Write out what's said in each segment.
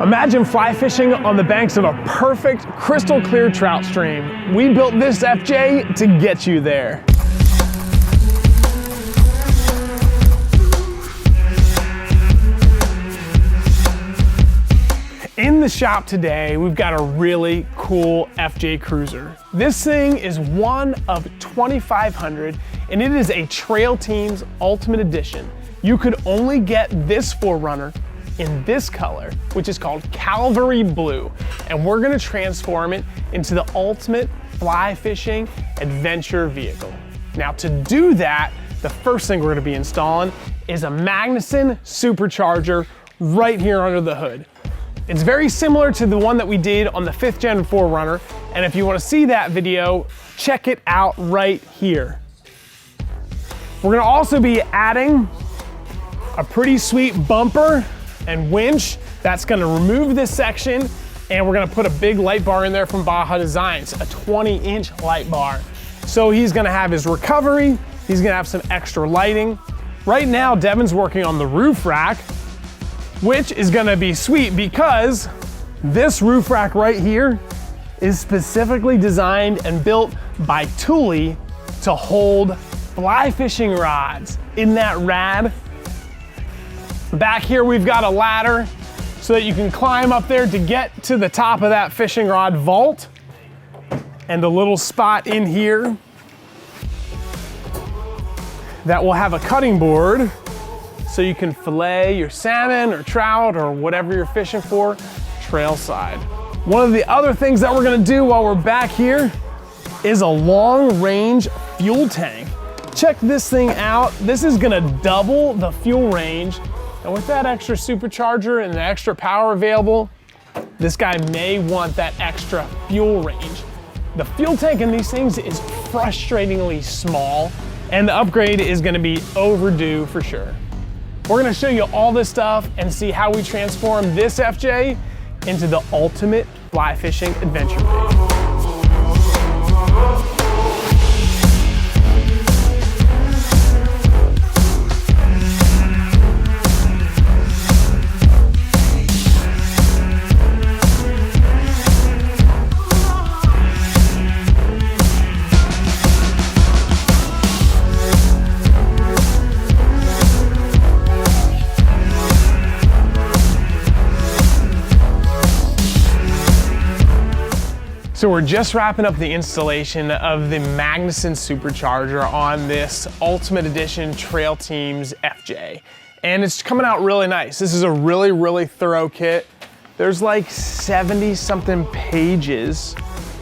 Imagine fly fishing on the banks of a perfect, crystal clear trout stream. We built this FJ to get you there. In the shop today, we've got a really cool FJ Cruiser. This thing is one of 2,500, and it is a Trail Team's Ultimate Edition. You could only get this 4Runner in this color, which is called Calvary Blue, and we're gonna transform it into the ultimate fly fishing adventure vehicle. Now, to do that, the first thing we're gonna be installing is a Magnuson Supercharger right here under the hood. It's very similar to the one that we did on the 5th Gen 4Runner, and if you wanna see that video, check it out right here. We're gonna also be adding a pretty sweet bumper and winch that's gonna remove this section, and we're gonna put a big light bar in there from Baja Designs, a 20-inch light bar. So he's gonna have his recovery, he's gonna have some extra lighting. Right now, Devin's working on the roof rack, which is gonna be sweet because this roof rack right here is specifically designed and built by Thule to hold fly fishing rods. Isn't that rad? Back here, we've got a ladder so that you can climb up there to get to the top of that fishing rod vault, and a little spot in here that will have a cutting board so you can fillet your salmon or trout or whatever you're fishing for trail side. One of the other things that we're gonna do while we're back here is a long range fuel tank. Check this thing out. This is gonna double the fuel range. And with that extra supercharger and the extra power available, this guy may want that extra fuel range. The fuel tank in these things is frustratingly small, and the upgrade is gonna be overdue for sure. We're gonna show you all this stuff and see how we transform this FJ into the ultimate fly fishing adventure vehicle. So we're just wrapping up the installation of the Magnuson Supercharger on this Ultimate Edition Trail Team's FJ. And it's coming out really nice. This is a really, really thorough kit. There's like 70 something pages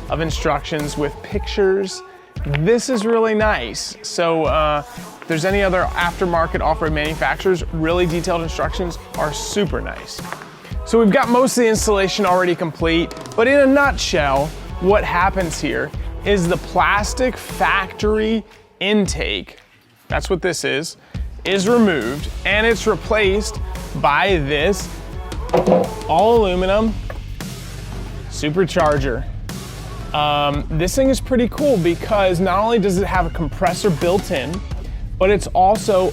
of instructions with pictures. This is really nice. So if there's any other aftermarket off-road manufacturers, really detailed instructions are super nice. So we've got most of the installation already complete, but in a nutshell, what happens here is the plastic factory intake, that's what this is removed, and it's replaced by this all aluminum Supercharger. This thing is pretty cool because not only does it have a compressor built in, but it's also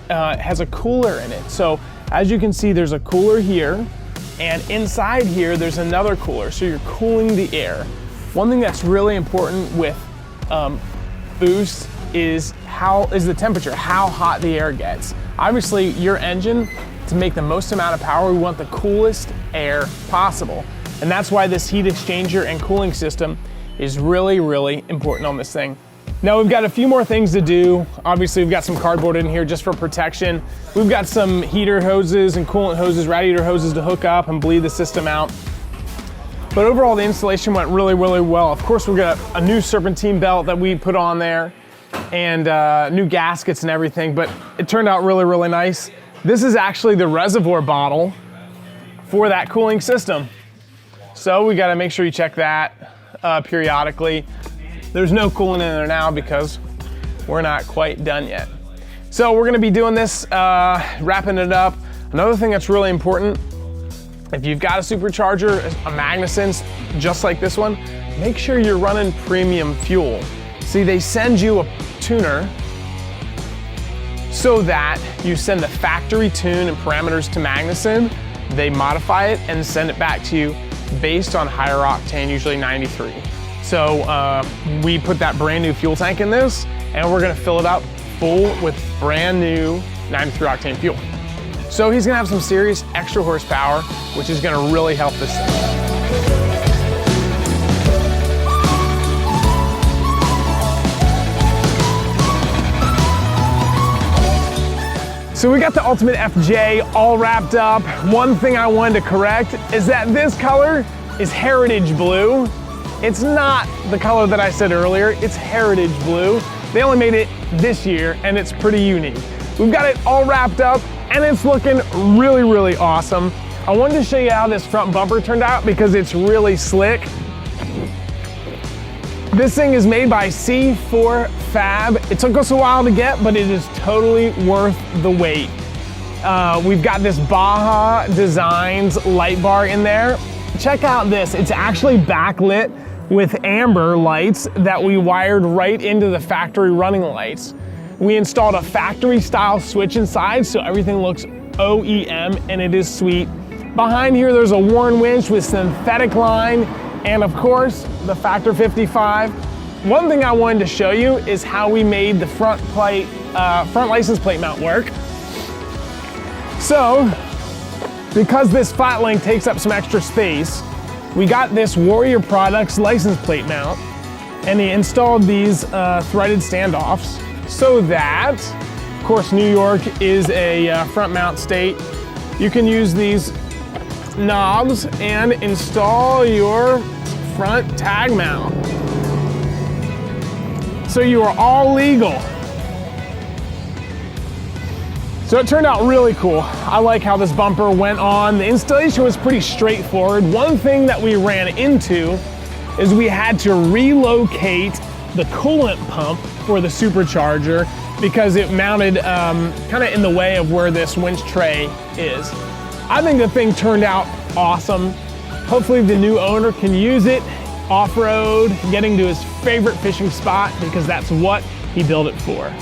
has a cooler in it. So as you can see, there's a cooler here, and inside here, there's another cooler, so you're cooling the air. One thing that's really important with boost is the temperature, how hot the air gets. Obviously, your engine, to make the most amount of power, we want the coolest air possible. And that's why this heat exchanger and cooling system is really, really important on this thing. Now we've got a few more things to do. Obviously we've got some cardboard in here just for protection. We've got some heater hoses and coolant hoses, radiator hoses to hook up and bleed the system out. But overall the installation went really, really well. Of course we've got a new serpentine belt that we put on there and new gaskets and everything, but it turned out really, really nice. This is actually the reservoir bottle for that cooling system. So we gotta make sure you check that periodically. There's no coolant in there now because we're not quite done yet. So we're gonna be doing this, wrapping it up. Another thing that's really important, if you've got a supercharger, a Magnuson, just like this one, make sure you're running premium fuel. See, they send you a tuner so that you send the factory tune and parameters to Magnuson, they modify it and send it back to you based on higher octane, usually 93. So we put that brand new fuel tank in this, and we're gonna fill it up full with brand new 93 octane fuel. So he's gonna have some serious extra horsepower, which is gonna really help this thing. So we got the Ultimate FJ all wrapped up. One thing I wanted to correct is that this color is Heritage Blue. It's not the color that I said earlier, it's Heritage Blue. They only made it this year and it's pretty unique. We've got it all wrapped up and it's looking really, really awesome. I wanted to show you how this front bumper turned out because it's really slick. This thing is made by C4 Fab. It took us a while to get, but it is totally worth the wait. We've got this Baja Designs light bar in there. Check out this, it's actually backlit with amber lights that we wired right into the factory running lights. We installed a factory style switch inside so everything looks OEM and it is sweet. Behind here there's a Warn winch with synthetic line and of course the Factor 55. One thing I wanted to show you is how we made the front license plate mount work. So, because this flat link takes up some extra space, we got this Warrior Products license plate mount and they installed these threaded standoffs so that, of course, New York is a front mount state. You can use these knobs and install your front tag mount. So you are all legal. So it turned out really cool. I like how this bumper went on. The installation was pretty straightforward. One thing that we ran into is we had to relocate the coolant pump for the Supercharger because it mounted kind of in the way of where this winch tray is. I think the thing turned out awesome. Hopefully the new owner can use it off-road, getting to his favorite fishing spot because that's what he built it for.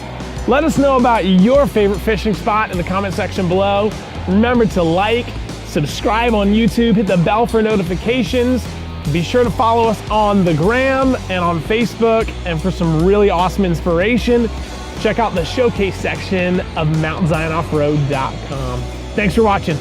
Let us know about your favorite fishing spot in the comment section below. Remember to like, subscribe on YouTube, hit the bell for notifications. Be sure to follow us on the gram and on Facebook, and for some really awesome inspiration, check out the showcase section of mountainzionoffroad.com. Thanks for watching.